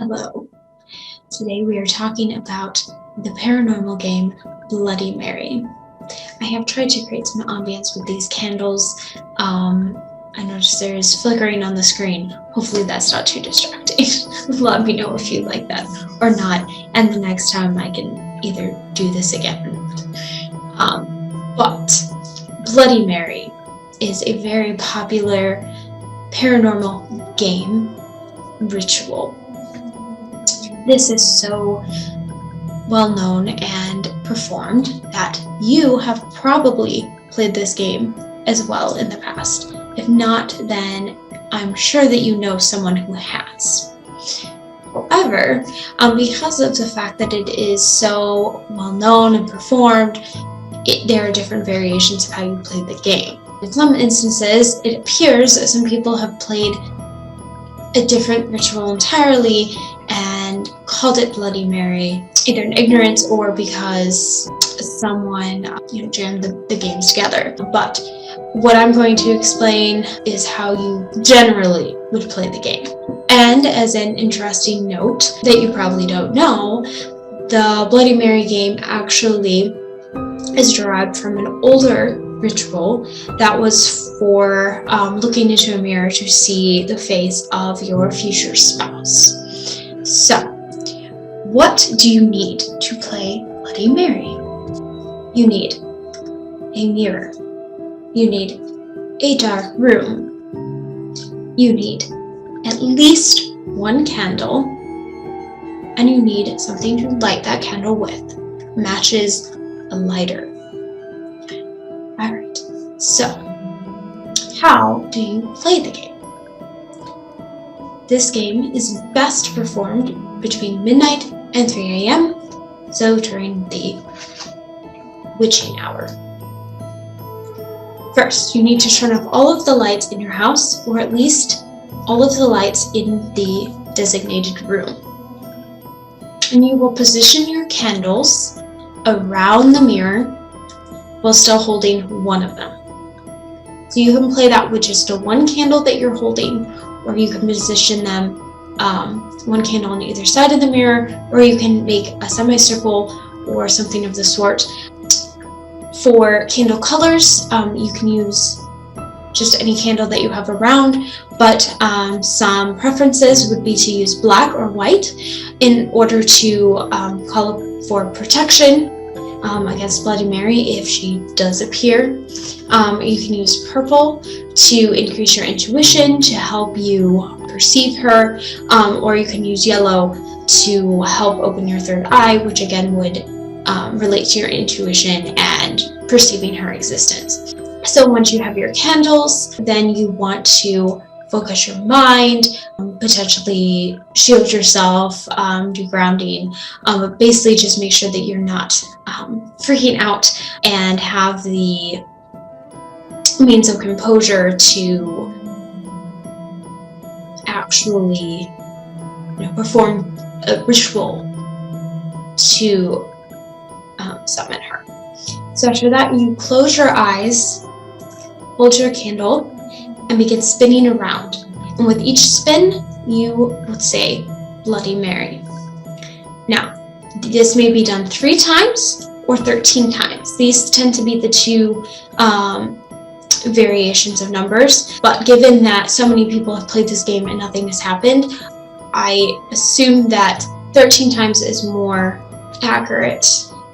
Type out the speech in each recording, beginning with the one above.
Hello. Today we are talking about the paranormal game Bloody Mary. I have tried to create some ambience with these candles. I noticed there is flickering on the screen. Hopefully that's not too distracting. Let me know if you like that or not, and the next time I can either do this again or not. But Bloody Mary is a very popular paranormal game ritual. This is so well known and performed that you have probably played this game as well in the past. If not, then I'm sure that you know someone who has. However, because of the fact that it is so well known and performed, there are different variations of how you play the game. In some instances, it appears that some people have played a different ritual entirely and called it Bloody Mary, either in ignorance or because someone jammed the games together. But what I'm going to explain is how you generally would play the game. And as an interesting note that you probably don't know, the Bloody Mary game actually is derived from an older ritual that was for looking into a mirror to see the face of your future spouse. So, what do you need to play Bloody Mary? You need a mirror. You need a dark room. You need at least one candle, and you need something to light that candle with. Matches, a lighter. Alright, so how do you play the game? This game is best performed between midnight and 3 a.m., so during the witching hour. First, you need to turn off all of the lights in your house, or at least all of the lights in the designated room. And you will position your candles around the mirror while still holding one of them. So you can play that with just the one candle that you're holding, or you can position them one candle on either side of the mirror, or you can make a semicircle or something of the sort. For candle colors, you can use just any candle that you have around, but some preferences would be to use black or white in order to call for protection against Bloody Mary if she does appear. You can use purple to increase your intuition, to help you perceive her, or you can use yellow to help open your third eye, which again would relate to your intuition and perceiving her existence. So once you have your candles, then you want to focus your mind, potentially shield yourself, do grounding, but basically just make sure that you're not freaking out, and have the means of composure to actually perform a ritual to summon her. So after that, you close your eyes, hold your candle, and begin spinning around. And with each spin, you would say Bloody Mary. Now, this may be done 3 times or 13 times. These tend to be the two variations of numbers, but given that so many people have played this game and nothing has happened, I assume that 13 times is more accurate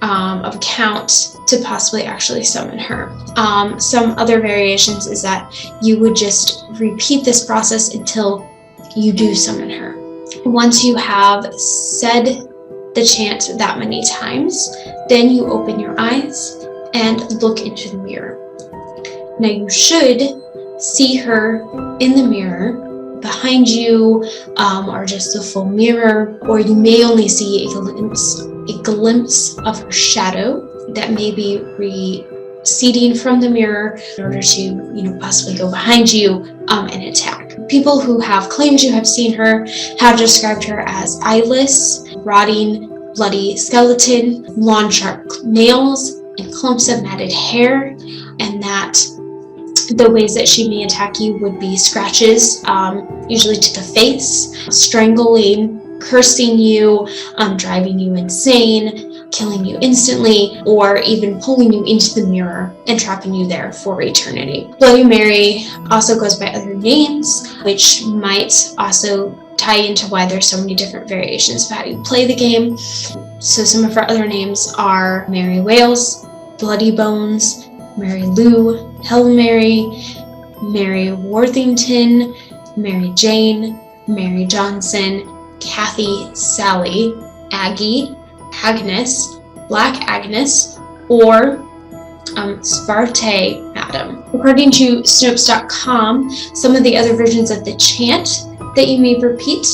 of a count to possibly actually summon her. Some other variations is that you would just repeat this process until you do summon her. Once you have said the chant that many times, then you open your eyes and look into the mirror. Now you should see her in the mirror. Behind you are just the full mirror, or you may only see a glimpse of her shadow that may be receding from the mirror in order to possibly go behind you and attack. People who have claimed to have seen her have described her as eyeless, rotting, bloody skeleton, long sharp nails, and clumps of matted hair, and that the ways that she may attack you would be scratches, usually to the face, strangling, cursing you, driving you insane, killing you instantly, or even pulling you into the mirror and trapping you there for eternity. Bloody Mary also goes by other names, which might also tie into why there's so many different variations of how you play the game. So some of her other names are Mary Wales, Bloody Bones, Mary Lou, Hail Mary, Mary Worthington, Mary Jane, Mary Johnson, Kathy, Sally, Aggie, Agnes, Black Agnes, or Svarte Madam. According to Snopes.com, some of the other versions of the chant that you may repeat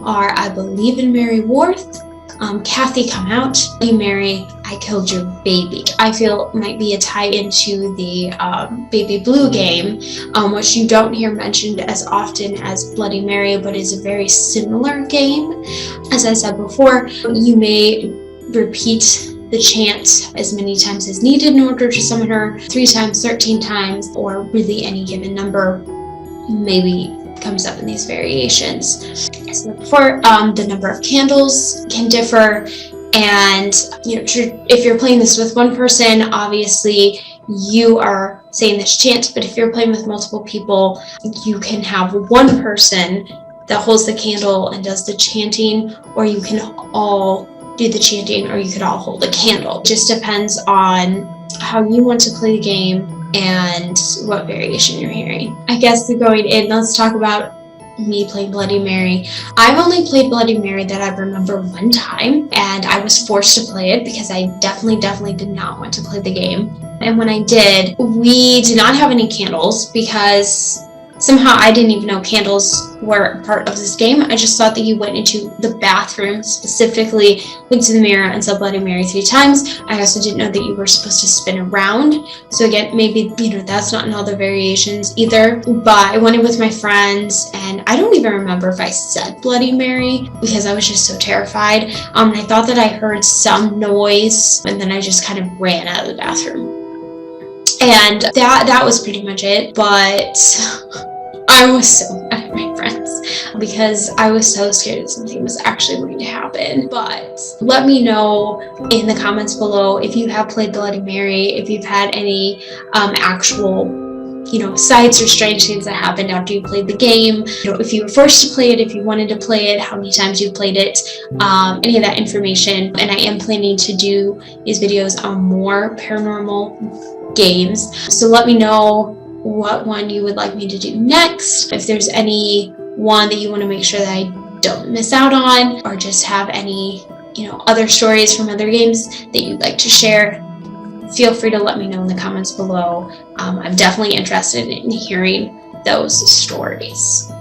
are I believe in Mary Worth, Kathy come out, Bloody Mary, I killed your baby. I feel might be a tie into the Baby Blue game, which you don't hear mentioned as often as Bloody Mary, but is a very similar game. As I said before, you may repeat the chant as many times as needed in order to summon her, 3 times, 13 times, or really any given number maybe comes up in these variations. So before, the number of candles can differ, and if you're playing this with one person, obviously you are saying this chant, but if you're playing with multiple people, you can have one person that holds the candle and does the chanting, or you can all do the chanting, or you could all hold a candle. It just depends on how you want to play the game and what variation you're hearing. I guess going in, let's talk about me playing Bloody Mary. I've only played Bloody Mary that I remember one time, and I was forced to play it because I definitely did not want to play the game. And when I did, we did not have any candles because somehow I didn't even know candles were part of this game. I just thought that you went into the bathroom, specifically looked in the mirror and said Bloody Mary 3 times. I also didn't know that you were supposed to spin around. So again, maybe, that's not in all the variations either. But I went in with my friends, and I don't even remember if I said Bloody Mary because I was just so terrified. I thought that I heard some noise, and then I just kind of ran out of the bathroom. And that was pretty much it. But I was so mad at my friends because I was so scared that something was actually going to happen. But let me know in the comments below if you have played Bloody Mary, if you've had any actual sights or strange things that happened after you played the game, if you were forced to play it, if you wanted to play it, how many times you played it, any of that information. And I am planning to do these videos on more paranormal games, so let me know what one you would like me to do next. If there's any one that you want to make sure that I don't miss out on, or just have any other stories from other games that you'd like to share, feel free to let me know in the comments below. I'm definitely interested in hearing those stories.